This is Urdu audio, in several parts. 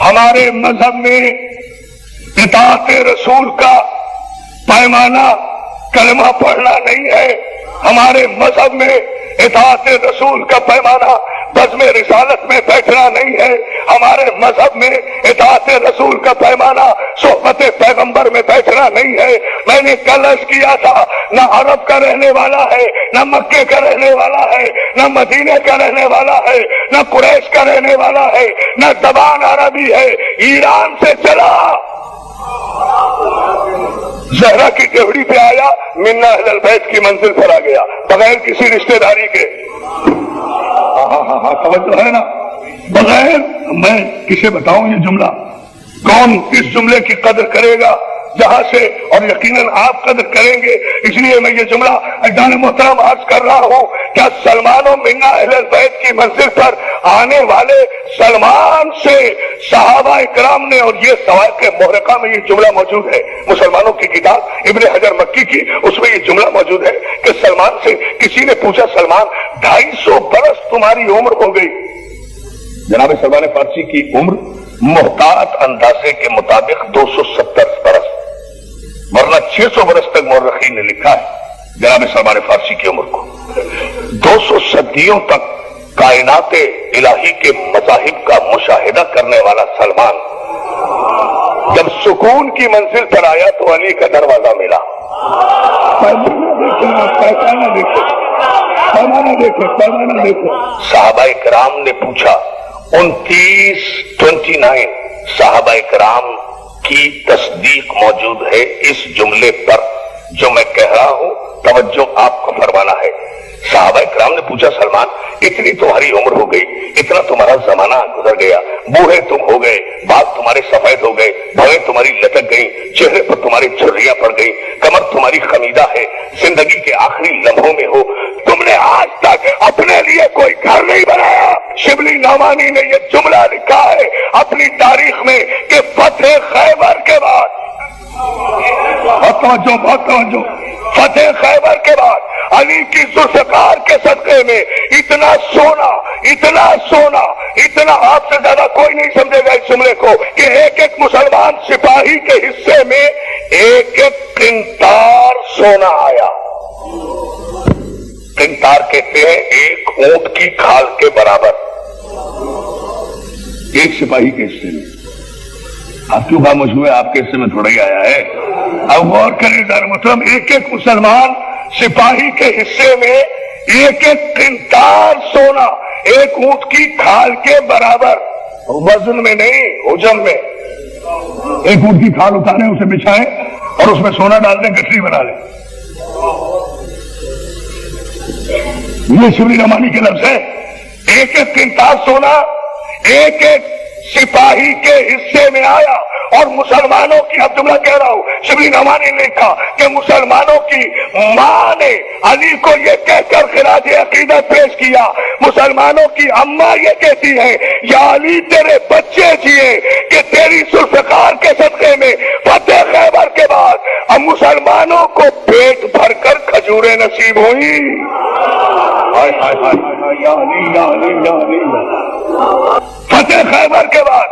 ہمارے مذہب میں اطاعت رسول کا پیمانہ کلمہ پڑھنا نہیں ہے. ہمارے مذہب میں اطاعت رسول کا پیمانہ بزم رسالت میں بیٹھنا نہیں ہے. ہمارے مذہب میں اطاعت رسول کا پیمانہ صحبت پیغمبر میں بیٹھنا نہیں ہے. میں نے کل عرض کیا تھا، نہ عرب کا رہنے والا ہے، نہ مکے کا رہنے والا ہے، نہ مدینے کا رہنے والا ہے، نہ قریش کا رہنے والا ہے، نہ زبان عربی ہے. ایران سے چلا، زہرا کی ڈیوڑی پہ آیا، منا اہل البیت کی منزل پر آ گیا بغیر کسی رشتہ داری کے. ہاں توجہ ہے نا. بغیر میں کسے بتاؤں یہ جملہ، کون اس جملے کی قدر کرے گا جہاں سے، اور یقیناً آپ قدر کریں گے. اس لیے میں یہ جملہ جان محترم عرض کر رہا ہوں، کیا سلمان و منا اہل البیت کی منزل پر آنے والے سلمان سے صحابہ اکرام نے، اور یہ سوائق محرقہ میں یہ جملہ موجود ہے، مسلمانوں کی کتاب ابن حجر مکی کی، اس میں یہ جملہ موجود ہے کہ سلمان سے کسی نے پوچھا، سلمان 250 برس تمہاری عمر ہو گئی. جناب سلمان فارسی کی عمر محتاط اندازے کے مطابق 270 برس، ورنہ 600 برس تک مورخین نے لکھا ہے جناب سلمان فارسی کی عمر کو. 200 صدیوں تک کائنات الہی کے مذاہب کا مشاہدہ کرنے والا سلمان جب سکون کی منزل پر آیا تو علی کا دروازہ ملا. پیمانہ دیکھو. صحابہ کرام نے پوچھا، 29 صحابہ کرام کی تصدیق موجود ہے اس جملے پر جو میں کہہ رہا ہوں. توجہ آپ کو فرمانا ہے. صحابہ کرام نے پوچھا، سلمان اتنی تمہاری عمر ہو گئی، اتنا تمہارا زمانہ گزر گیا، بوڑھے تم ہو گئے، بال تمہارے سفید ہو گئے، بھویں تمہاری لٹک گئی، چہرے پر تمہاری جھریاں پڑ گئی، کمر تمہاری خمیدہ ہے، زندگی کے آخری لمحوں میں ہو، تم نے آج تک اپنے لیے کوئی گھر نہیں بنایا. شبلی نعمانی نے یہ جملہ لکھا ہے اپنی تاریخ میں کہ فتح خیبر کے بعد، بہت توجہ، فتح خیبر کے بعد علی کی ذوالفقار کے صدقے میں اتنا سونا، آپ سے زیادہ کوئی نہیں سمجھے گا اس جملے کو، کہ ایک ایک مسلمان سپاہی کے حصے میں ایک ایک قنطار سونا آیا. قنطار کہتے ہیں ایک اونٹ کی کھال کے برابر، ایک سپاہی کے حصے میں. آپ کیوں خاموش ہوئے؟ آپ کے حصے میں تھوڑا ہی آیا ہے. اب غور کریں ذرا محترم، ایک ایک مسلمان سپاہی کے حصے میں ایک ایک قنطار سونا، ایک اونٹ کی کھال کے برابر، وزن میں نہیں حجم میں. ایک اونٹ کی کھال اتاریں، اسے بچھائیں اور اس میں سونا ڈال دیں، گٹھری بنا لیں. یہ شبلی رحمانی کے لفظ ہے. ایک ایک قنطار سونا ایک ایک سپاہی کے حصے میں آیا. اور مسلمانوں کی، اب جملہ کہہ رہا ہوں، شبلی رحمانی نے کہا کہ مسلمانوں کی ماں نے علی کو یہ کہہ کر خراج عقیدت پیش کیا، مسلمانوں کی اماں یہ کہتی ہیں، یا علی تیرے بچے جیے کہ تیری ذوالفقار کے صدقے میں فتح خیبر کے بعد اب مسلمانوں کو پیٹ بھر کر کھجوریں نصیب ہوئی. یا علی یا علی یا علی. فتح خیبر کے بعد،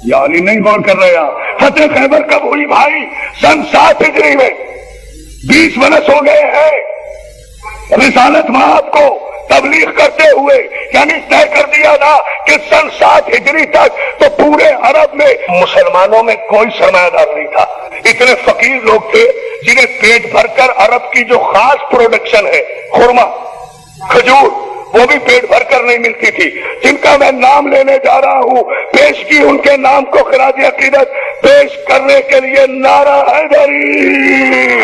یا علی نہیں غور کر رہے آپ، فتح خیبر کب ہوئی بھائی؟ سن 7 ہجری میں. 20 برس ہو گئے ہیں رسالت مآب کو تبلیغ کرتے ہوئے، یعنی طے کر دیا نا کہ سن 7 ہجری تک تو پورے عرب میں مسلمانوں میں کوئی سرمایہ دار نہیں تھا. اتنے فقیر لوگ تھے جنہیں پیٹ بھر کر عرب کی جو خاص پروڈکشن ہے، خرما، کھجور، وہ بھی پیٹ بھر کر نہیں ملتی تھی، جن کا میں نام لینے جا رہا ہوں. پیش کی ان کے نام کو خراج عقیدت پیش کرنے کے لیے نعرہ حیدری.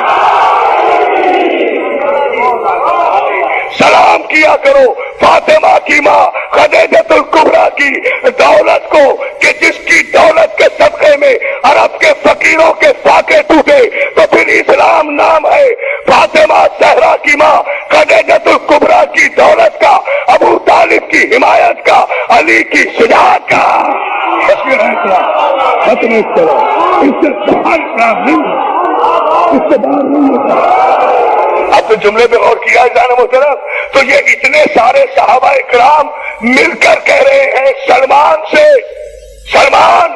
سلام کیا کرو فاطمہ کی ماں خدیجۃ الکبریٰ کی دولت کو، کہ جس کی دولت کے صدقے میں عرب کے فقیروں کے فاقے ٹوٹے. تو پھر اسلام نام ہے فاطمہ زہرا کی ماں خدیجۃ الکبریٰ کی دولت کا، ابو طالب کی حمایت کا، علی کی شجاعت کا. اس سے باہر نہیں ہوتا. اب تو جملے پہ غور کیا جانا محترم، تو یہ اتنے سارے صحابہ اکرام مل کر کہہ رہے ہیں سلمان سے، سلمان